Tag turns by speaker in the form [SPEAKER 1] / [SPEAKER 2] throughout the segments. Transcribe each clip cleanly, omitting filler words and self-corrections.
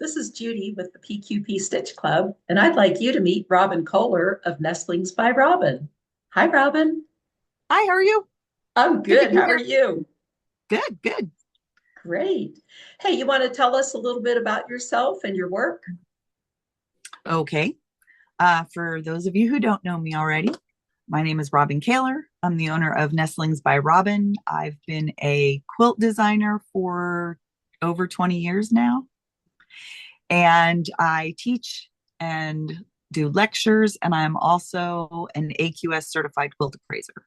[SPEAKER 1] this is Judy with the PQP Stitch Club, and I'd like you to meet Robin Koehler of Nestlings by Robin. Hi, Robin.
[SPEAKER 2] Hi, how are you?
[SPEAKER 1] I'm
[SPEAKER 2] Good to
[SPEAKER 1] good.
[SPEAKER 2] be
[SPEAKER 1] How are
[SPEAKER 2] here.
[SPEAKER 1] you?
[SPEAKER 2] Good, good.
[SPEAKER 1] Great. Hey, you want to tell us a little bit about yourself and your work?
[SPEAKER 2] Okay. For those of you who don't know me already, my name is Robin Koehler. I'm the owner of Nestlings by Robin. I've been a quilt designer for over 20 years now, and I teach and do lectures, and I'm also an AQS certified quilt appraiser.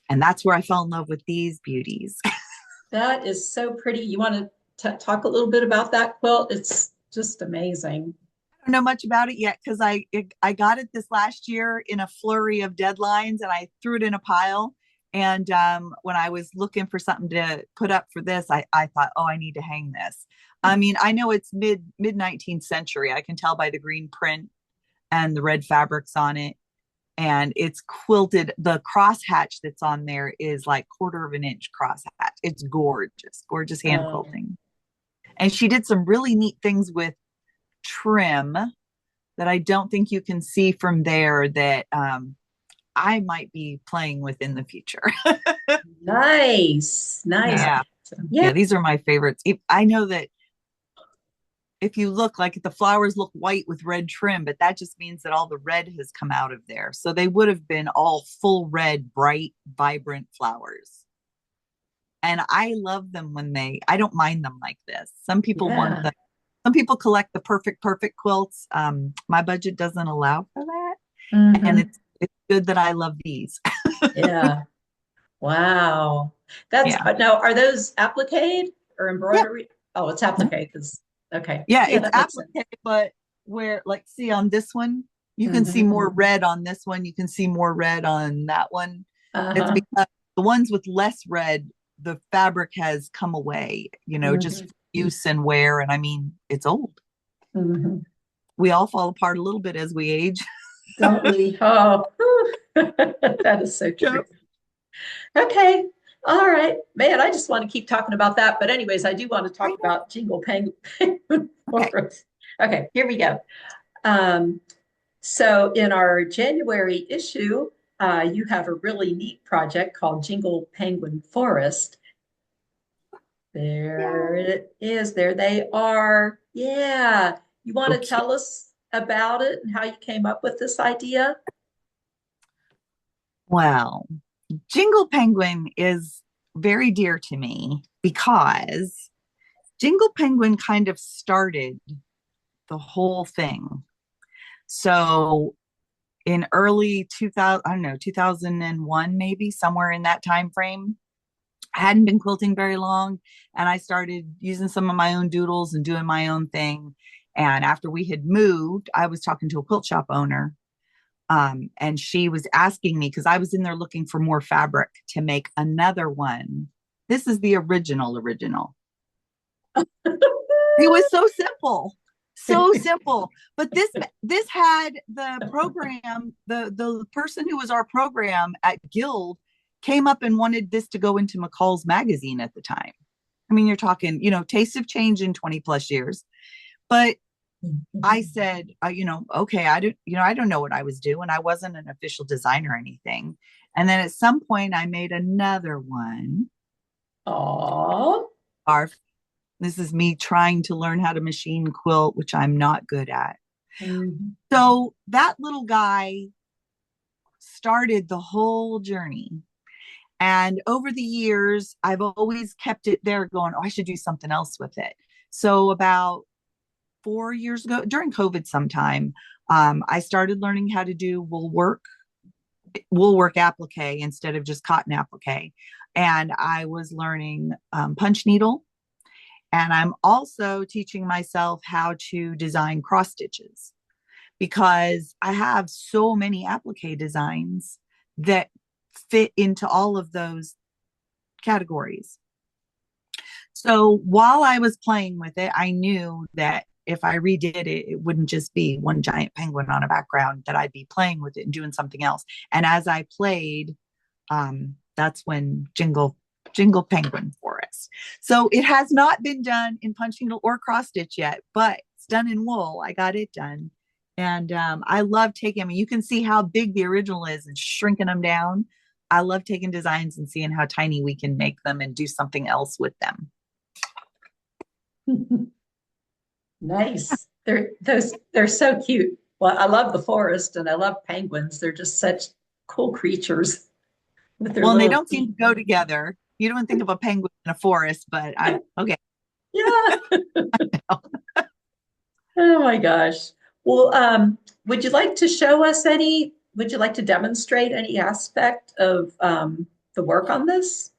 [SPEAKER 2] And that's where I fell in love with these beauties.
[SPEAKER 1] That is so pretty. You want to talk a little bit about that quilt? It's just amazing.
[SPEAKER 2] Don't know much about it yet because I got it this last year in a flurry of deadlines and I threw it in a pile. And when I was looking for something to put up for this, I thought, oh, I need to hang this. I mean, I know it's mid 19th century. I can tell by the green print and the red fabrics on it. And it's quilted. The crosshatch that's on there is like quarter of an inch crosshatch. It's gorgeous, gorgeous hand
[SPEAKER 1] Um,
[SPEAKER 2] quilting. And she did some really neat things with trim that I don't think you can see from there that I might be playing with in the future.
[SPEAKER 1] nice, nice.
[SPEAKER 2] Yeah.
[SPEAKER 1] Yeah.
[SPEAKER 2] Yeah, these are my favorites. I know that if you look like the flowers look white with red trim, but that just means that all the red has come out of there. So they would have been all full red, bright, vibrant flowers. And I love them when I don't mind them like this. Some people want
[SPEAKER 1] Yeah.
[SPEAKER 2] them. Some people collect the perfect quilts. My budget doesn't allow for that. And
[SPEAKER 1] Hmm.
[SPEAKER 2] it's good that I love these.
[SPEAKER 1] Yeah. Wow. That's
[SPEAKER 2] Yeah.
[SPEAKER 1] now, are those applique or
[SPEAKER 2] Yep.
[SPEAKER 1] embroidery? Oh, it's applique because okay.
[SPEAKER 2] Yeah,
[SPEAKER 1] Yeah,
[SPEAKER 2] it's
[SPEAKER 1] that makes sense.
[SPEAKER 2] applique, but where like see on this one, you can see
[SPEAKER 1] Hmm.
[SPEAKER 2] more red on this one, you can see more red on that one. It's
[SPEAKER 1] Uh-huh.
[SPEAKER 2] because the ones with less red, the fabric has come away, just
[SPEAKER 1] Hmm.
[SPEAKER 2] use and wear. And I mean, it's old.
[SPEAKER 1] Hmm.
[SPEAKER 2] We all fall apart a little bit as we age.
[SPEAKER 1] Don't we? Oh, whew. That is so true.
[SPEAKER 2] Yep.
[SPEAKER 1] Okay. All right. Man, I just want to keep talking about that. But anyways, I do want to
[SPEAKER 2] I
[SPEAKER 1] talk
[SPEAKER 2] know.
[SPEAKER 1] about Jingle Penguin
[SPEAKER 2] Okay.
[SPEAKER 1] Forest. Okay, here we go. Um, so in our January issue, you have a really neat project called Jingle Penguin Forest. There
[SPEAKER 2] Yeah.
[SPEAKER 1] it is. There they are. Yeah. You want to
[SPEAKER 2] Okay.
[SPEAKER 1] tell us about it and how you came up with this idea?
[SPEAKER 2] Well, Jingle Penguin is very dear to me because Jingle Penguin kind of started the whole thing. So in early 2000, I don't know, 2001, maybe somewhere in that time frame, I hadn't been quilting very long. And I started using some of my own doodles and doing my own thing. And after we had moved, I was talking to a quilt shop owner. And she was asking me because I was in there looking for more fabric to make another one. This is the original. It was so simple, so simple. But this had the program, the person who was our program at Guild came up and wanted this to go into McCall's magazine at the time. I mean, you're talking, tastes have changed in 20 plus years. But I said, okay, I don't know what I was doing. I wasn't an official designer or anything. And then at some point I made another one.
[SPEAKER 1] Aw.
[SPEAKER 2] Our This is me trying to learn how to machine quilt, which I'm not good at.
[SPEAKER 1] Mhm.
[SPEAKER 2] So that little guy started the whole journey. And over the years, I've always kept it there going, oh, I should do something else with it. So about 4 years ago, during COVID sometime, I started learning how to do wool work applique instead of just cotton applique. And I was learning punch needle. And I'm also teaching myself how to design cross stitches because I have so many applique designs that fit into all of those categories. So while I was playing with it, I knew that if I redid it, it wouldn't just be one giant penguin on a background, that I'd be playing with it and doing something else. And as I played, that's when Jingle Penguin Forest. Yes. So it has not been done in punch needle or cross stitch yet, but it's done in wool. I got it done. And I love taking, I mean, you can see how big the original is and shrinking them down. I love taking designs and seeing how tiny we can make them and do something else with them.
[SPEAKER 1] Nice. They're so cute. Well, I love the forest and I love penguins. They're just such cool creatures with their
[SPEAKER 2] Well, and they
[SPEAKER 1] little
[SPEAKER 2] don't seem
[SPEAKER 1] feet.
[SPEAKER 2] to go together. You don't think of a penguin in a forest, but okay.
[SPEAKER 1] Yeah. Oh my gosh. Well, would you like to show us any, would you like to demonstrate any aspect of the work on this?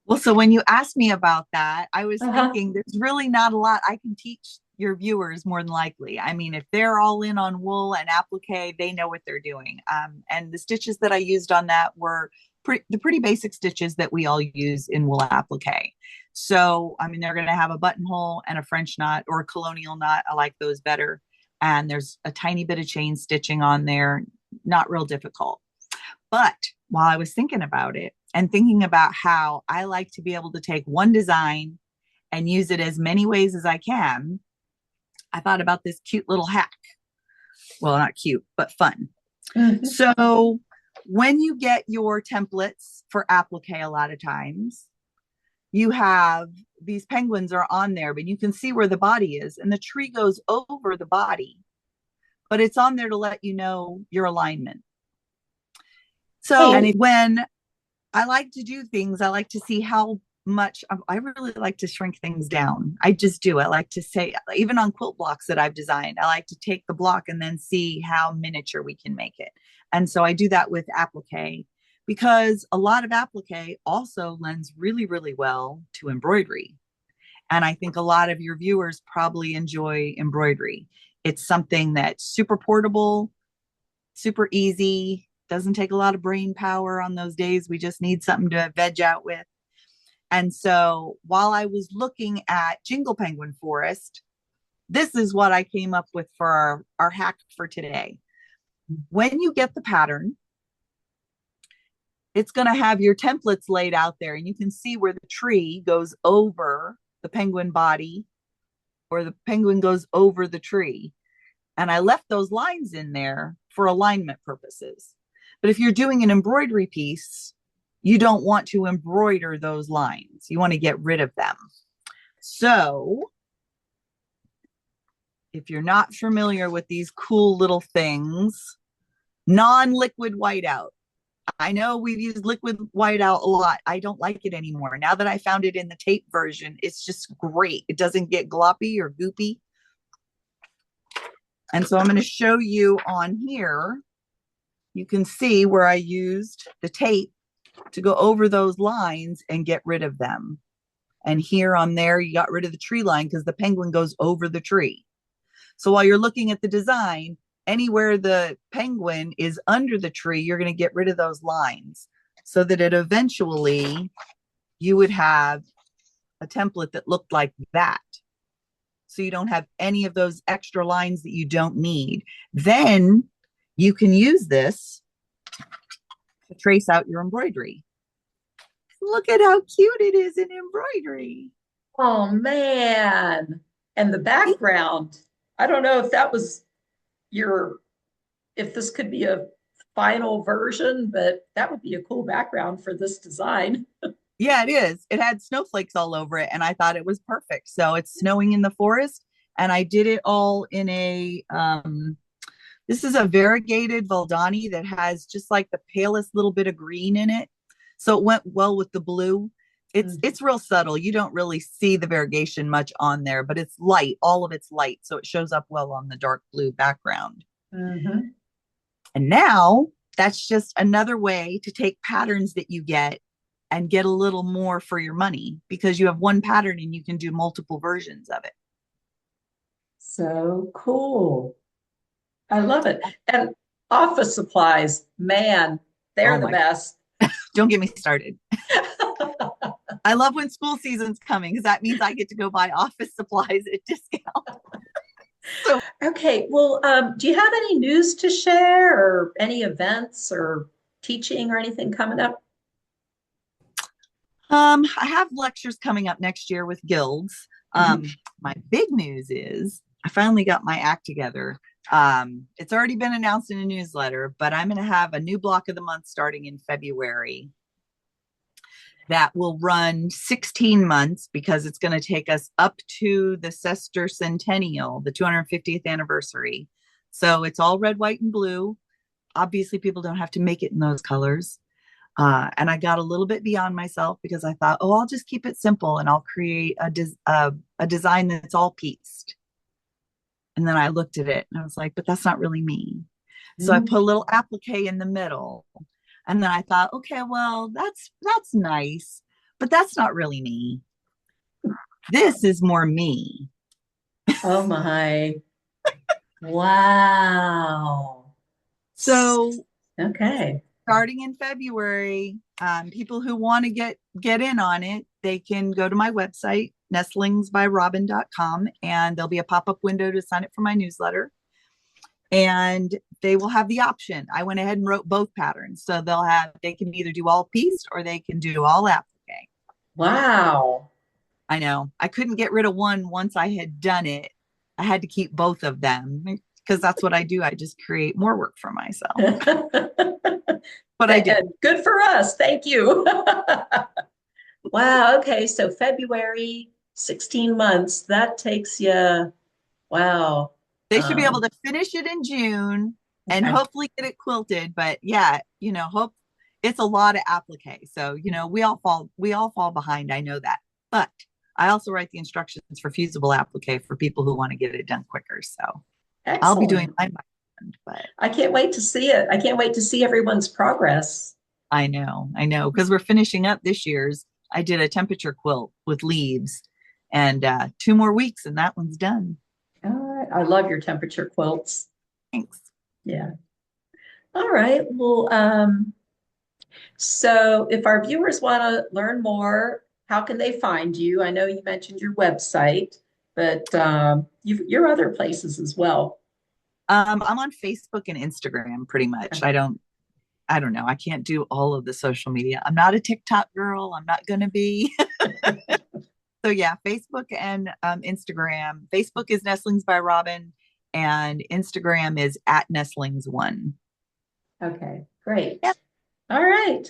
[SPEAKER 2] Well, so when you asked me about that, I was
[SPEAKER 1] Uh-huh.
[SPEAKER 2] thinking there's really not a lot I can teach your viewers more than likely. I mean, if they're all in on wool and applique, they know what they're doing. And the stitches that I used on that were the pretty basic stitches that we all use in wool applique. So, I mean, they're going to have a buttonhole and a French knot or a colonial knot. I like those better. And there's a tiny bit of chain stitching on there, not real difficult. But while I was thinking about it and thinking about how I like to be able to take one design and use it as many ways as I can, I thought about this cute little hack. Well, not cute, but fun.
[SPEAKER 1] Mhm.
[SPEAKER 2] So when you get your templates for applique, a lot of times you have these penguins are on there, but you can see where the body is, and the tree goes over the body, but it's on there to let you know your alignment. So, and
[SPEAKER 1] Hey,
[SPEAKER 2] when I like to do things, I like to see how much I really like to shrink things down. I just do. I like to say, even on quilt blocks that I've designed, I like to take the block and then see how miniature we can make it. And so I do that with applique because a lot of applique also lends really, really well to embroidery. And I think a lot of your viewers probably enjoy embroidery. It's something that's super portable, super easy, doesn't take a lot of brain power on those days. We just need something to veg out with. And so while I was looking at Jingle Penguin Forest, this is what I came up with for our hack for today. When you get the pattern, it's going to have your templates laid out there, and you can see where the tree goes over the penguin body or the penguin goes over the tree. And I left those lines in there for alignment purposes. But if you're doing an embroidery piece, you don't want to embroider those lines. You want to get rid of them. So if you're not familiar with these cool little things, non-liquid whiteout. I know we've used liquid whiteout a lot. I don't like it anymore. Now that I found it in the tape version, it's just great. It doesn't get gloppy or goopy. And so I'm going to show you on here. You can see where I used the tape to go over those lines and get rid of them. And here on there, you got rid of the tree line because the penguin goes over the tree. So while you're looking at the design, anywhere the penguin is under the tree, you're going to get rid of those lines so that it eventually you would have a template that looked like that. So you don't have any of those extra lines that you don't need. Then you can use this to trace out your embroidery. Look at how cute it is in embroidery.
[SPEAKER 1] oh man. And the background. I don't know if that was your, if this could be a final version, but that would be a cool background for this design.
[SPEAKER 2] Yeah, it is. It had snowflakes all over it, and I thought it was perfect. So it's snowing in the forest, and I did it all in a this is a variegated Valdani that has just like the palest little bit of green in it. So it went well with the blue. It's real subtle. You don't really see the variegation much on there, but it's light. All of it's light, so it shows up well on the dark blue background.
[SPEAKER 1] Mm-hmm.
[SPEAKER 2] And now that's just another way to take patterns that you get and get a little more for your money because you have one pattern and you can do multiple versions of it.
[SPEAKER 1] So cool. I love it. And office supplies, man, they're
[SPEAKER 2] Oh
[SPEAKER 1] the
[SPEAKER 2] my,
[SPEAKER 1] best.
[SPEAKER 2] don't get me started. I love when school season's coming because that means I get to go buy office supplies at discount. So,
[SPEAKER 1] Okay, well, do you have any news to share or any events or teaching or anything coming up?
[SPEAKER 2] I have lectures coming up next year with guilds.
[SPEAKER 1] Mhm.
[SPEAKER 2] My big news is I finally got my act together. It's already been announced in a newsletter, but I'm going to have a new block of the month starting in February that will run 16 months because it's going to take us up to the Sester Centennial, the 250th anniversary. So it's all red, white, and blue. Obviously, people don't have to make it in those colors. And I got a little bit beyond myself because I thought, oh, I'll just keep it simple and I'll create a design that's all pieced. And then I looked at it and I was like, but that's not really me. So I put a little applique in the middle. And then I thought, okay, well, that's nice, but that's not really me. This is more me.
[SPEAKER 1] Oh my. Wow.
[SPEAKER 2] So
[SPEAKER 1] Okay.
[SPEAKER 2] starting in February, people who want to get in on it, they can go to my website, nestlingsbyrobin.com, and there'll be a pop-up window to sign up for my newsletter. And they will have the option. I went ahead and wrote both patterns. So they can either do all pieced or they can do all applique.
[SPEAKER 1] Wow.
[SPEAKER 2] I know. I couldn't get rid of one once I had done it. I had to keep both of them because that's what I do. I just create more work for myself. But I did.
[SPEAKER 1] Good for us. Thank you. Wow. Okay. So February, 16 months. That takes you, wow.
[SPEAKER 2] They should be able
[SPEAKER 1] Um,
[SPEAKER 2] to finish it in June and
[SPEAKER 1] okay.
[SPEAKER 2] hopefully get it quilted. But yeah, hope it's a lot of applique. So, we all fall behind. I know that. But I also write the instructions for fusible applique for people who want to get it done quicker. So I'll be doing
[SPEAKER 1] Excellent.
[SPEAKER 2] my end, but
[SPEAKER 1] I can't wait to see it. I can't wait to see everyone's progress.
[SPEAKER 2] I know, because we're finishing up this year's. I did a temperature quilt with leaves and 2 more weeks and that one's done.
[SPEAKER 1] All right. I love your temperature quilts.
[SPEAKER 2] Thanks.
[SPEAKER 1] Yeah. All right. Well, so if our viewers want to learn more, how can they find you? I know you mentioned your website, but your other places as well.
[SPEAKER 2] I'm on Facebook and Instagram pretty much. I don't know. I can't do all of the social media. I'm not a TikTok girl. I'm not going to be. So yeah, Facebook and Instagram. Facebook is Nestlings by Robin, and Instagram is at Nestlings1.
[SPEAKER 1] Okay, great.
[SPEAKER 2] Yeah,
[SPEAKER 1] All right.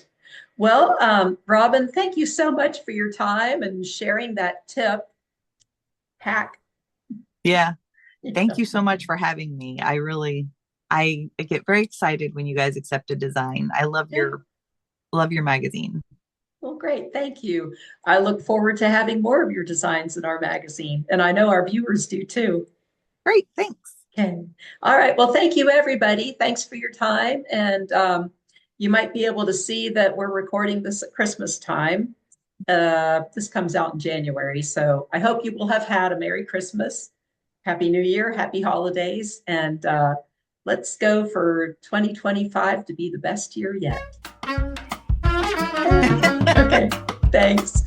[SPEAKER 1] Well, Robin, thank you so much for your time and sharing that tip hack.
[SPEAKER 2] yeah. Thank you so much for having me. I get very excited when you guys accept a design. I
[SPEAKER 1] Yeah.
[SPEAKER 2] love your magazine.
[SPEAKER 1] Well, great. Thank you. I look forward to having more of your designs in our magazine, and I know our viewers do too.
[SPEAKER 2] Great, thanks.
[SPEAKER 1] Okay. All right. Well, thank you, everybody. Thanks for your time. And you might be able to see that we're recording this at Christmas time. This comes out in January. So I hope you will have had a Merry Christmas, Happy New Year, Happy Holidays, and let's go for 2025 to be the best year yet. Okay. Thanks.